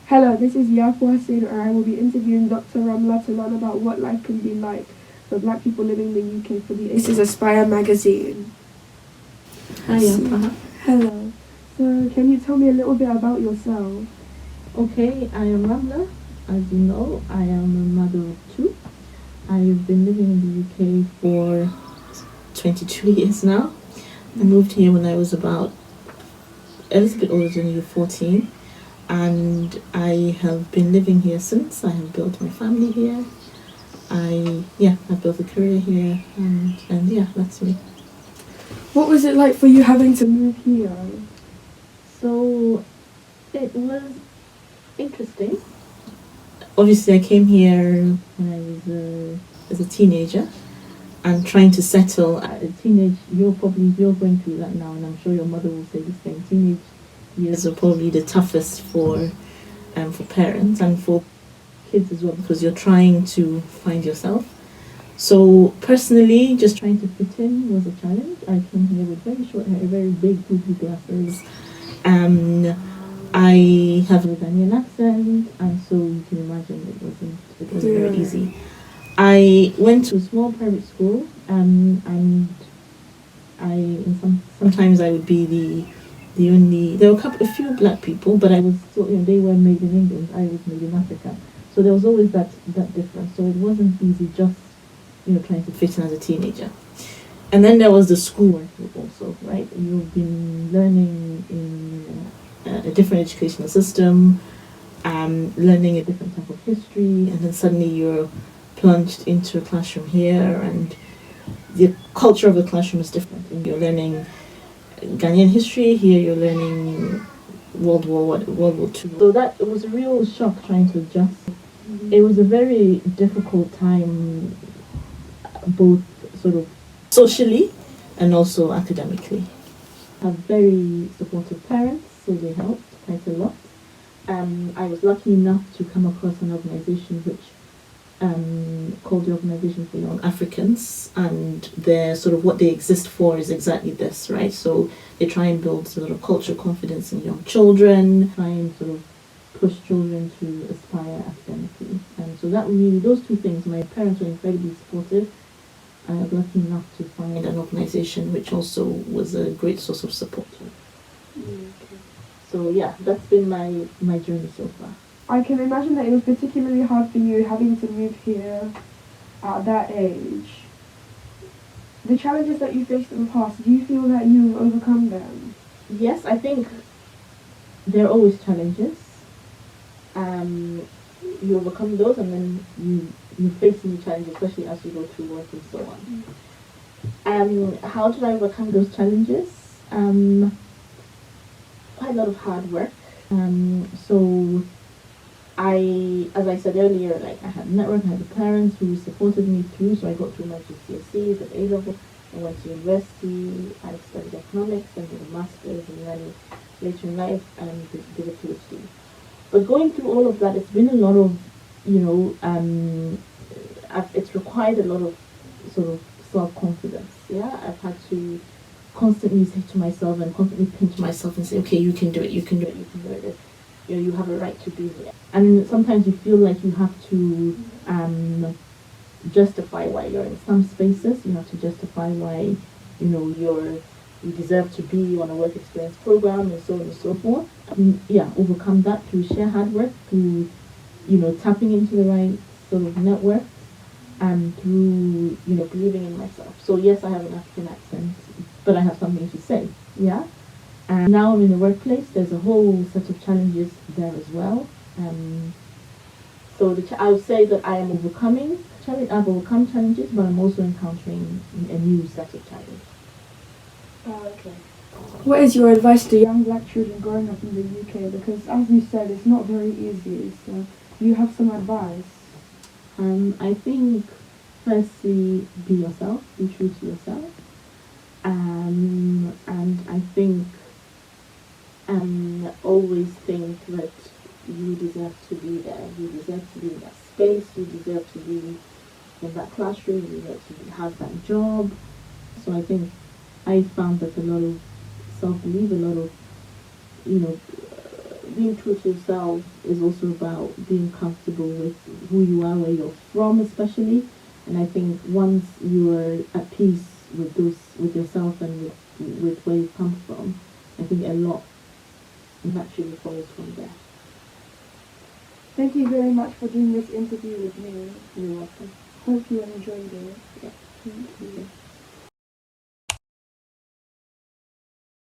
Hello, this is Yappoa and I will be interviewing Dr Ramalatu to learn about what life can be like for black people living in the UK for the This is Aspire magazine. Hi, Attah. Hello. So, can you tell me a little bit about yourself? Okay, I am Ramla. As you know, I am a mother of two. I've been living in the UK for 22 years now. I moved here when I was about a little bit older than you, 14. And I have been living here since. I have built my family here. I've built a career here, and yeah, that's me. What was it like for you having to move here? So it was interesting. Obviously, I came here when I was as a teenager, and trying to settle at a teenage. You're going through that now, and I'm sure your mother will say the same. Teenage years are probably the toughest for parents and for kids as well, because you're trying to find yourself. So personally, just trying to fit in was a challenge. I came here with very short hair, very big googly glasses. I have a Ghanaian accent, and so you can imagine it wasn't very easy. I went to a small private school, and sometimes I would be the only. There were a few black people, but I was still, they were made in England. I was made in Africa, so there was always that difference. So it wasn't easy just trying to fit in as a teenager. And then there was the schoolwork also, right? You've been learning in a different educational system, learning a different type of history, and then suddenly you're plunged into a classroom here, and the culture of the classroom is different. And you're learning Ghanaian history, here you're learning World War II. So that it was a real shock trying to adjust. It was a very difficult time, both sort of socially and also academically. I have very supportive parents, so they helped quite a lot. I was lucky enough to come across an organization which called the Organization for Young Africans, and their sort of what they exist for is exactly this, right? So they try and build sort of cultural confidence in young children, try and sort of push children to aspire academically. And so that really, those two things, my parents were incredibly supportive. I was lucky enough to find an organization which also was a great source of support. Okay. So yeah, that's been my journey so far. I can imagine that it was particularly hard for you having to move here at that age. The challenges that you faced in the past, do you feel that you've overcome them? Yes, I think there are always challenges. You overcome those, and then you face new challenges, especially as you go through work and so on. How did I overcome those challenges? Quite a lot of hard work. So as I said earlier, like I had a network, I had the parents who supported me through, so I got through my GCSEs at A-level, I went to university, I studied economics, and did a master's, and then later in life, did a PhD. But going through all of that, it's been a lot of, it's required a lot of sort of self-confidence, yeah? I've had to constantly say to myself and constantly pinch myself and say, okay, you can do it, you can do it, you can do it. You have a right to be here. And sometimes you feel like you have to justify why you're in some spaces. You have to justify why, you deserve to be on a work experience program and so on and so forth. Overcome that through sheer hard work, through, tapping into the right sort of network, and through, believing in myself. So yes, I have an African accent, but I have something to say, yeah? And now I'm in the workplace, there's a whole set of challenges there as well. So I would say that I am I've overcome challenges, but I'm also encountering a new set of challenges. Oh, okay. What is your advice to young black children growing up in the UK? Because as you said, it's not very easy, so do you have some advice? I think, firstly, be yourself, be true to yourself. And I think always think that you deserve to be there. You deserve to be in that space. You deserve to be in that classroom. You deserve to have that job. So I think I found that a lot of self-belief, a lot of, being true to yourself is also about being comfortable with who you are, where you're from, especially. And I think once you are at peace with yourself and with where you come from, I think a lot naturally follows from there. Thank you very much for doing this interview with me. You're welcome. Hope you enjoyed it. Yeah. Thank you.